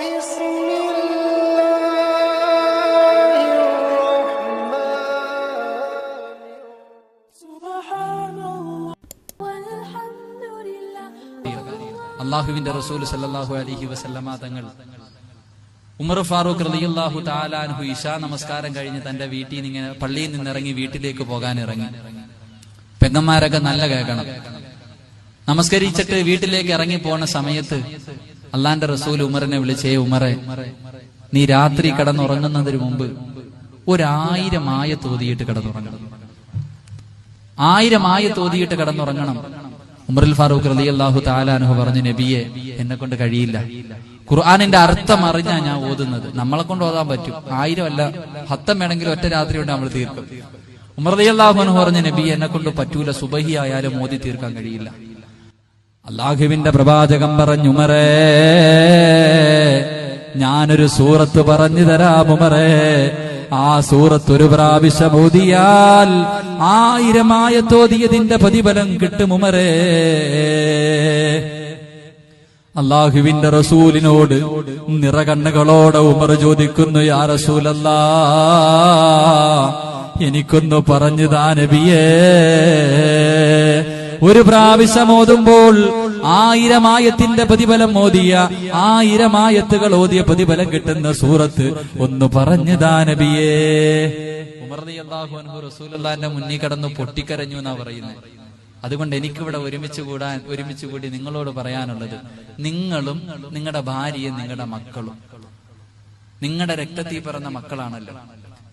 അള്ളാഹുവിന്റെ റസൂൽ സല്ലല്ലാഹു അലൈഹി വസല്ലമ തങ്ങൾ ഉമർ ഫാറൂഖ് റളിയല്ലാഹു തആല അൻഹു ഇശാ നമസ്കാരം കഴിഞ്ഞ് തന്റെ വീട്ടിൽ നിന്ന് ഇങ്ങനെ പള്ളിയിൽ നിന്നിറങ്ങി വീട്ടിലേക്ക് പോകാൻ ഇറങ്ങി. പെങ്ങന്മാരൊക്കെ നല്ല കേൾക്കണം. നമസ്കരിച്ചിട്ട് വീട്ടിലേക്ക് ഇറങ്ങി പോണ സമയത്ത് അള്ളാന്റെ റസൂൽ ഉമറിനെ വിളിച്ചേ, ഉമറെ, നീ രാത്രി കിടന്നുറങ്ങുന്നതിന് മുമ്പ് 1000 ആയത്ത് ഓതിയിട്ട് കിടന്നുറങ്ങണം. 1000 ആയത്ത് ഓതിയിട്ട് കിടന്നുറങ്ങണം. ഉമറുൽ ഫാറൂഖ് റളിയല്ലാഹു തആല അൻഹു പറഞ്ഞു, നബിയെ, എന്നെ കൊണ്ട് കഴിയില്ല. ഖുർആനിന്റെ അർത്ഥം അറിഞ്ഞാ ഞാൻ ഓതുന്നത്. നമ്മളെ കൊണ്ട് ഓതാൻ പറ്റും. 1000 അല്ല, 10 വേണമെങ്കിലും ഒറ്റ രാത്രി കൊണ്ട് നമ്മൾ തീർക്കും. ഉമർ റളിയല്ലാഹു അൻഹു പറഞ്ഞു, നബിയെ, എന്നെ കൊണ്ട് പറ്റൂല, സുബഹി ആയാലും ഓതി തീർക്കാൻ കഴിയില്ല. അല്ലാഹുവിന്റെ പ്രവാചകൻ പറഞ്ഞു, ഉമറേ, ഞാനൊരു സൂറത്ത് പറഞ്ഞു തരാം ഉമറേ. ആ സൂറത്ത് ഒരു പ്രാവശ്യം ഓതിയാൽ 1000 ആയത്ത് ഓതിയതിന്റെ പ്രതിഫലം കിട്ടും ഉമറേ. അല്ലാഹുവിന്റെ റസൂലിനോട് നിറകണ്ണുകളോടെ ഉമർ ചോദിക്കുന്നു, യാ റസൂലല്ലാഹ്, എനിക്കൊന്നു പറഞ്ഞു താ നബിയേ. ഒരു പ്രാവശ്യം ഓതുമ്പോൾ 1000 ആയത്തിന്റെ പ്രതിഫലം ഓതിയ 1000 ആയത്തുകൾ ഓതിയ പ്രതിഫലം കിട്ടുന്ന സൂറത്ത് ഒന്ന് പറഞ്ഞു താ നബിയേ. ഉമർ റളിയല്ലാഹു അൻഹു റസൂലുള്ളാഹിന്റെ മുന്നിൽ കടന്നു പൊട്ടിക്കരഞ്ഞു എന്നാ പറയുന്നത്. അതുകൊണ്ട് എനിക്കിവിടെ ഒരുമിച്ച് കൂടി നിങ്ങളോട് പറയാനുള്ളത്, നിങ്ങളും നിങ്ങളുടെ ഭാര്യയും നിങ്ങളുടെ മക്കളും നിങ്ങളുടെ രക്തത്തിൽ പിറന്ന മക്കളാണല്ലോ.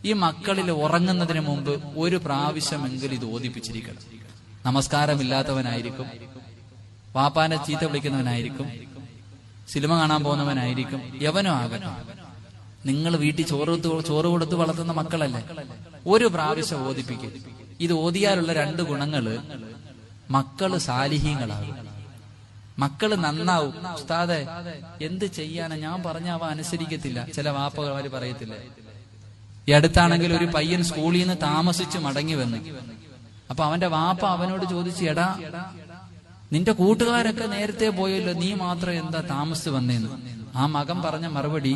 ഈ മക്കളിൽ ഉറങ്ങുന്നതിന് മുമ്പ് ഒരു പ്രാവശ്യമെങ്കിലും ഇത് ഓതിപ്പിച്ചിരിക്കണം. നമസ്കാരമില്ലാത്തവനായിരിക്കും, വാപ്പാനെ ചീത്ത വിളിക്കുന്നവനായിരിക്കും, സിനിമ കാണാൻ പോകുന്നവനായിരിക്കും, യവനോ ആകട്ടെ, നിങ്ങൾ വീട്ടിൽ ചോറ് കൊടുത്ത് വളർത്തുന്ന മക്കളല്ലേ, ഒരു പ്രാവശ്യം ഓതിപ്പിക്കും. ഇത് ഓതിയാലുള്ള 2 ഗുണങ്ങള്: മക്കള് സാലിഹീങ്ങളാകും, മക്കള് നന്നാവും. ഉസ്താദെ, എന്ത് ചെയ്യാനാ, ഞാൻ പറഞ്ഞ അവ അനുസരിക്കത്തില്ല. ചില വാപ്പമാര് പറയത്തില്ലേ. ഈ അടുത്താണെങ്കിൽ ഒരു പയ്യൻ സ്കൂളിൽ നിന്ന് താമസിച്ച് മടങ്ങി വന്നു. അപ്പൊ അവന്റെ വാപ്പ അവനോട് ചോദിച്ചു, എടാ, നിന്റെ കൂട്ടുകാരൊക്കെ നേരത്തെ പോയല്ലോ, നീ മാത്രം എന്താ താമസിച്ച് വന്നേന്ന്. ആ മകൻ പറഞ്ഞ മറുപടി,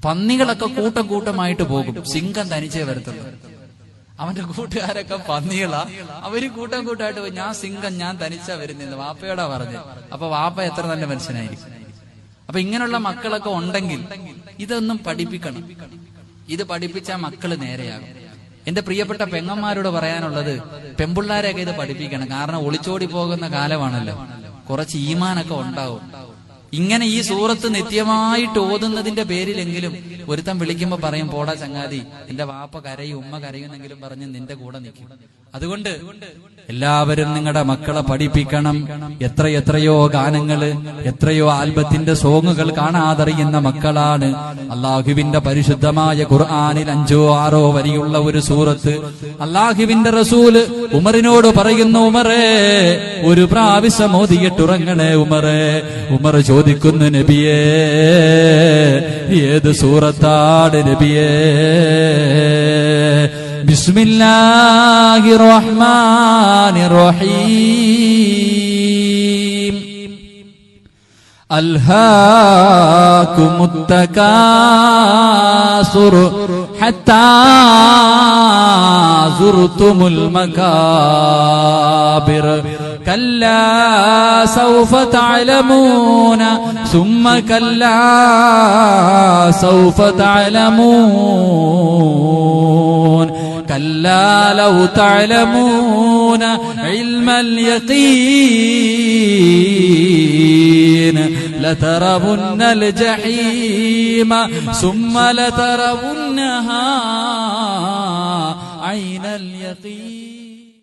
പന്നികളൊക്കെ കൂട്ടമായിട്ട് പോകും, സിംഹം തനിച്ചേ വരത്തുള്ളൂ. അവന്റെ കൂട്ടുകാരൊക്കെ പന്നികളാ, അവര് കൂട്ടമായിട്ട് പോയി. ഞാൻ സിംഹം, ഞാൻ തനിച്ചാ വരുന്നില്ല, വാപ്പയോടാ പറഞ്ഞത്. അപ്പൊ വാപ്പ എത്ര നല്ല മനുഷ്യനായിരിക്കും. അപ്പൊ ഇങ്ങനെയുള്ള മക്കളൊക്കെ ഉണ്ടെങ്കിൽ ഇതൊന്നും പഠിപ്പിക്കണം. ഇത് പഠിപ്പിച്ചാൽ മക്കള് നേരെയാകും. എന്റെ പ്രിയപ്പെട്ട പെങ്ങന്മാരോട് പറയാനുള്ളത്, പെമ്പിള്ളാരെയൊക്കെ ഇത് പഠിപ്പിക്കണം. കാരണം ഒളിച്ചോടി പോകുന്ന കാലമാണല്ലോ, കുറച്ച് ഈമാനൊക്കെ ഉണ്ടാവും. ഇങ്ങനെ ഈ സൂറത്ത് നിത്യമായിട്ട് ഓതുന്നതിന്റെ പേരിലെങ്കിലും ഒരുത്തൻ വിളിക്കുമ്പോ പറയും, പോടാ ചങ്ങാതി, എന്റെ വാപ്പ കരയും ഉമ്മ കരയുന്നെങ്കിലും പറഞ്ഞ് നിന്റെ കൂടെ നിൽക്കും. അതുകൊണ്ട് എല്ലാവരും നിങ്ങളുടെ മക്കളെ പഠിപ്പിക്കണം. എത്രയോ ഗാനങ്ങള്, എത്രയോ ആൽബത്തിന്റെ സോങ്ങുകൾ കാണാതറിയുന്ന മക്കളാണ്. അള്ളാഹുവിന്റെ പരിശുദ്ധമായ ഖുർആനിൽ 5 or 6 വരിയുള്ള ഒരു സൂറത്ത് അള്ളാഹുവിന്റെ റസൂല് ഉമറിനോട് പറയുന്നു, ഉമറേ, ഒരു പ്രാവശ്യം ഓതിയിട്ടുറങ്ങണേ ഉമറേ. ഉമർ ചോദിക്കുന്നു, നബിയേ, ഏത് സൂറത്താണ് നബിയേ? ബിസ്മില്ലാഹിർ റഹ്മാനിർ റഹീം. അൽഹാകുമുത് തകാസുർ ഹത്താ സുർതുമുൽ മകാബിർ. كلا سوف تعلمون ثم كلا سوف تعلمون كلا لو تعلمون علم اليقين لترون الجحيم ثم لترونها عين اليقين.